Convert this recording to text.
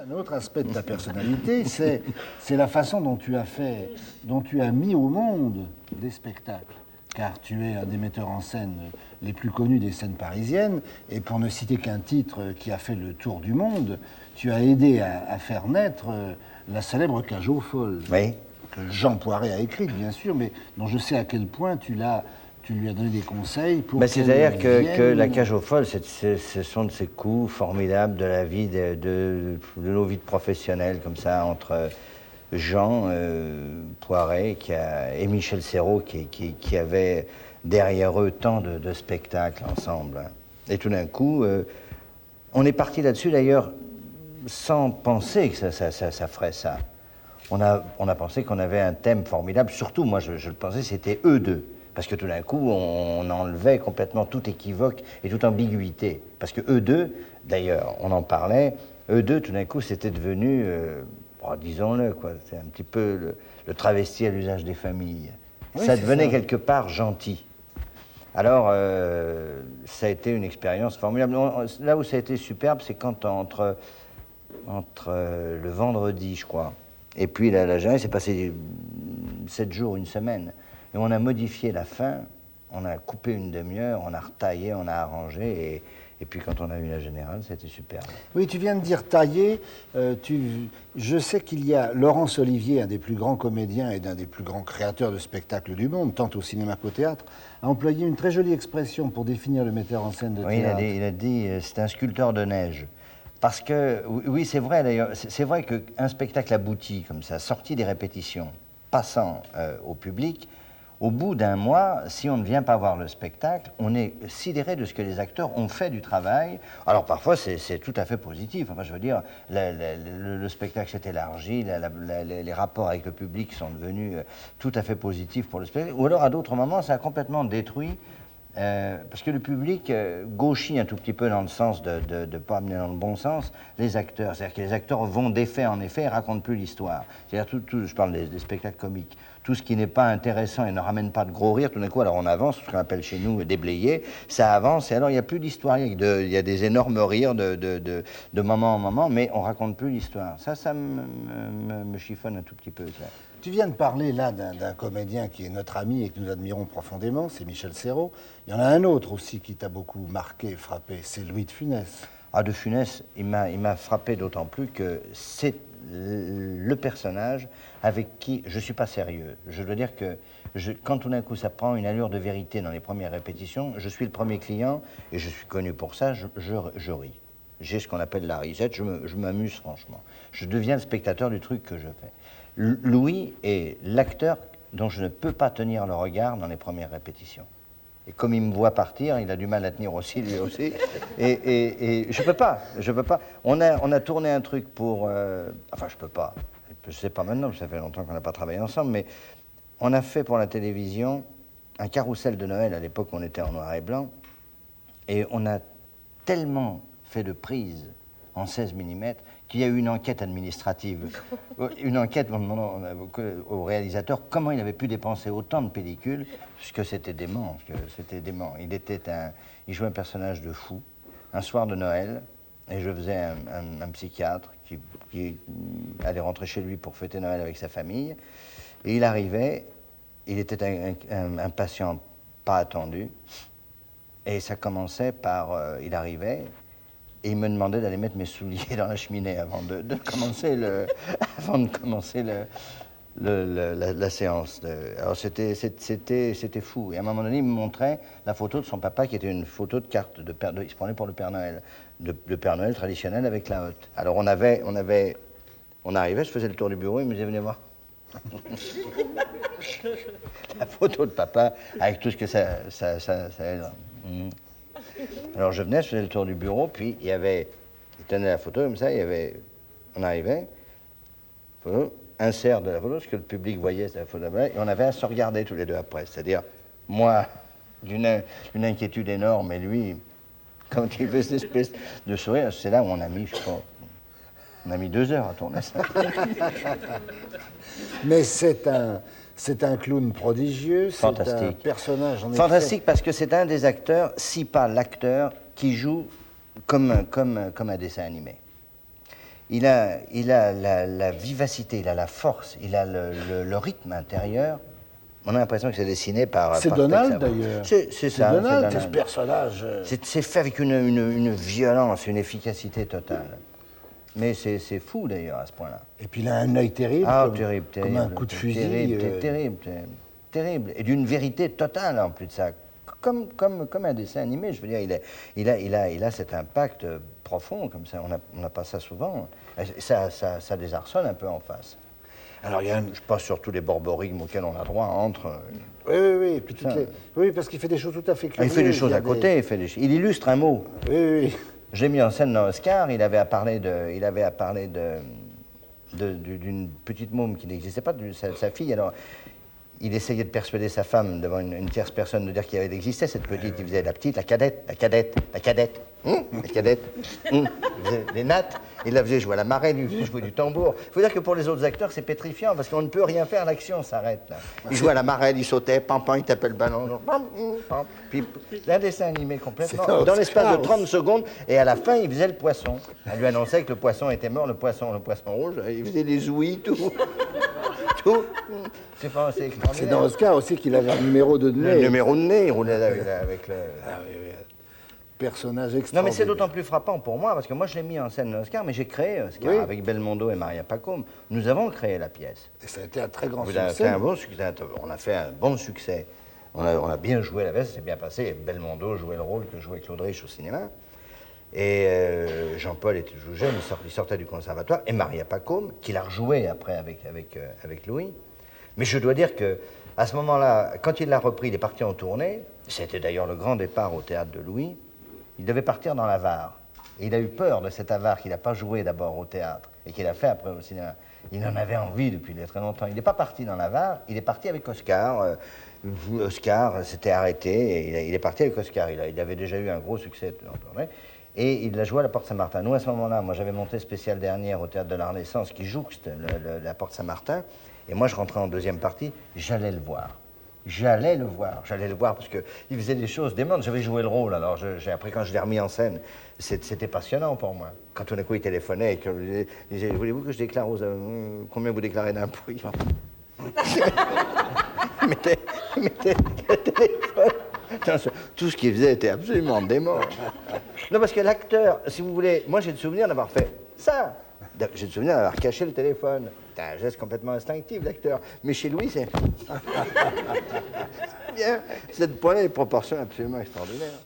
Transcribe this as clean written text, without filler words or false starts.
Un autre aspect de ta personnalité, c'est la façon dont tu as mis au monde des spectacles. Car tu es un des metteurs en scène les plus connus des scènes parisiennes, et pour ne citer qu'un titre qui a fait le tour du monde, tu as aidé à faire naître la célèbre Cage aux Folles, Oui. que Jean Poiret a écrite, bien sûr, mais dont je sais à quel point tu lui as donné des conseils pour qu'elle C'est-à-dire que la vienne. Cage aux Folles, ce sont de ces coups formidables de la vie, de nos vies de professionnels, comme ça, entre Jean Poiret et Michel Serrault, qui avaient derrière eux tant de spectacles ensemble. Et tout d'un coup, on est parti là-dessus, d'ailleurs, sans penser que ça ferait ça. On a pensé qu'on avait un thème formidable. Surtout, moi, je le pensais, c'était eux deux. Parce que tout d'un coup, on enlevait complètement toute équivoque et toute ambiguïté. Parce que eux deux, d'ailleurs, on en parlait, eux deux, tout d'un coup, c'était devenu, disons-le, quoi, c'est un petit peu le travesti à l'usage des familles. Oui, Ça c'est devenait ça. quelque part gentil. Alors, ça a été une expérience formidable. Là où ça a été superbe, c'est quand entre le vendredi, je crois, et puis la journée, c'est passé 7 jours, une semaine. Et on a modifié la fin, on a coupé une demi-heure, on a retaillé, on a arrangé, et puis quand on a eu la générale, c'était superbe. Oui, tu viens de dire taillé. Je sais qu'il y a Laurence Olivier, un des plus grands comédiens et d'un des plus grands créateurs de spectacles du monde, tant au cinéma qu'au théâtre, a employé une très jolie expression pour définir le metteur en scène de Oui, théâtre. il a dit c'est un sculpteur de neige. Parce que, oui, c'est vrai d'ailleurs, c'est vrai qu'un spectacle abouti comme ça, sorti des répétitions, passant au public, au bout d'un mois, si on ne vient pas voir le spectacle, on est sidéré de ce que les acteurs ont fait du travail. Alors parfois, c'est tout à fait positif. Enfin, je veux dire, le spectacle s'est élargi, les rapports avec le public sont devenus tout à fait positifs pour le spectacle. Ou alors, à d'autres moments, ça a complètement détruit. Parce que le public gauchit un tout petit peu dans le sens de ne pas amener dans le bon sens les acteurs. C'est-à-dire que les acteurs vont d'effet en effet et ne racontent plus l'histoire. C'est-à-dire, je parle des spectacles comiques, tout ce qui n'est pas intéressant et ne ramène pas de gros rires, tout d'un coup, alors on avance, ce qu'on appelle chez nous déblayer, ça avance, et alors il n'y a plus d'histoire, il y a des énormes rires de moment en moment, mais on ne raconte plus l'histoire. Ça me chiffonne un tout petit peu, ça. Tu viens de parler là d'un comédien qui est notre ami et que nous admirons profondément, c'est Michel Serrault. Il y en a un autre aussi qui t'a beaucoup marqué, frappé, c'est Louis de Funès. Ah, de Funès, il m'a frappé d'autant plus que c'est le personnage avec qui je ne suis pas sérieux. Je dois dire que quand tout d'un coup ça prend une allure de vérité dans les premières répétitions, je suis le premier client et je suis connu pour ça, je ris. J'ai ce qu'on appelle la risette, je m'amuse franchement. Je deviens le spectateur du truc que je fais. Louis est l'acteur dont je ne peux pas tenir le regard dans les premières répétitions. Et comme il me voit partir, il a du mal à tenir aussi, lui aussi. Et je peux pas. On a tourné un truc pour... enfin, je peux pas. Je sais pas maintenant, ça fait longtemps qu'on n'a pas travaillé ensemble, mais on a fait pour la télévision un carrousel de Noël. À l'époque, on était en noir et blanc. Et on a tellement fait de prises en 16 mm qu'il y a eu une enquête administrative. Une enquête en demandant au réalisateur comment il avait pu dépenser autant de pellicules, puisque c'était dément. Il jouait un personnage de fou, un soir de Noël, et je faisais un psychiatre qui allait rentrer chez lui pour fêter Noël avec sa famille. Et il arrivait, il était un patient pas attendu, et ça commençait par, il arrivait, et il me demandait d'aller mettre mes souliers dans la cheminée avant de commencer la séance. Alors c'était fou. Et à un moment donné, il me montrait la photo de son papa, qui était une photo de carte il se prenait pour le Père Noël, le Père Noël traditionnel avec la hotte. Alors on arrivait, je faisais le tour du bureau, il me disait venez voir. La photo de papa avec tout ce que ça Alors je venais, je faisais le tour du bureau, puis il tenait la photo comme ça, on arrivait, photo, insert de la photo, ce que le public voyait, c'est la photo là, et on avait à se regarder tous les deux après. C'est-à-dire, moi, d'une inquiétude énorme, et lui, quand il fait cette espèce de sourire, c'est là où on a mis, je crois, on a mis 2 heures à tourner ça. Mais c'est un clown prodigieux, c'est un personnage en effet. Fantastique parce que c'est un des acteurs, si pas l'acteur, qui joue comme un dessin animé. il a la vivacité, il a la force, il a le rythme intérieur. On a l'impression que c'est dessiné par... C'est par Donald, Tex. d'ailleurs. C'est ça. Donald, c'est ce personnage. C'est fait avec une violence, une efficacité totale. Mais c'est fou, d'ailleurs, à ce point-là. Et puis il a un œil terrible, Ah, comme, terrible, comme terrible. un coup de fusil. Terrible. Et d'une vérité totale, en plus de ça. Comme un dessin animé, je veux dire, il a cet impact profond, comme ça. On n'a pas ça souvent. Ça désarçonne un peu en face. Alors, il y a Je passe sur tous les borborigmes auxquels on a droit entre. Oui. Et puis oui, parce qu'il fait des choses tout à fait curieuses. Il fait des choses à côté, il illustre un mot. Oui. J'ai mis en scène dans Oscar, il avait à parler d'une petite môme qui n'existait pas, de sa fille. Alors, il essayait de persuader sa femme devant une tierce personne de dire qu'elle existait, cette petite. Il faisait la petite, la cadette. La cadette. Il faisait les nattes. Il la faisait jouer à la marelle, il faisait jouer du tambour. Il faut dire que pour les autres acteurs, c'est pétrifiant parce qu'on ne peut rien faire, l'action s'arrête. Là. Il jouait à la marelle, il sautait, pam, il tapait le ballon. Genre, pam. Puis un dessin animé complètement, dans l'espace de 30 secondes, et à la fin, il faisait le poisson. Elle lui annonçait que le poisson était mort, le poisson rouge, il faisait des ouïes, tout. C'est extraordinaire. C'est dans Oscar aussi qu'il avait un numéro de nez. Le numéro de nez, il roulait avec le... Ah oui. Personnage Non, extraordinaire. mais c'est d'autant plus frappant pour moi, parce que moi, je l'ai mis en scène Oscar, mais j'ai créé Oscar avec Belmondo et Maria Pacôme. Nous avons créé la pièce. Et ça a été un très grand Ça a succès. été un bon succès. On a fait un bon succès. On a bien joué la pièce, c'est bien passé. Belmondo jouait le rôle que jouait Claude Rich au cinéma. Et Jean-Paul était toujours jeune, il sortait du conservatoire. Et Maria Pacôme, qu'il a rejoué après avec Louis. Mais je dois dire que à ce moment-là, quand il l'a repris, il est parti en tournée. C'était d'ailleurs le grand départ au théâtre de Louis. Il devait partir dans la Var. Et il a eu peur de cet avare qu'il n'a pas joué d'abord au théâtre et qu'il a fait après au cinéma. Il en avait envie depuis très longtemps. Il n'est pas parti dans la Var, il est parti avec Oscar. Oscar s'était arrêté et il est parti avec Oscar. Il avait déjà eu un gros succès en tournée. Et il l'a joué à la Porte Saint-Martin. Nous, à ce moment-là, moi, j'avais monté spécial dernière au Théâtre de la Renaissance qui jouxte la Porte Saint-Martin. Et moi, je rentrais en deuxième partie, j'allais le voir. J'allais le voir parce qu'il faisait des choses démentes. J'avais joué le rôle, alors après, quand je l'ai remis en scène, c'était passionnant pour moi. Quand tout d'un coup, il téléphonait et qu'il disait, voulez-vous que je déclare combien vous déclarez d'impôts? Il mettait le téléphone. Tout ce qu'il faisait était absolument dément. Non, parce que l'acteur, si vous voulez, moi j'ai le souvenir d'avoir fait ça. J'ai le souvenir d'avoir caché le téléphone. C'est un geste complètement instinctif, l'acteur. Mais chez Louis, c'est... Bien. Cette point-là, des proportions absolument extraordinaires.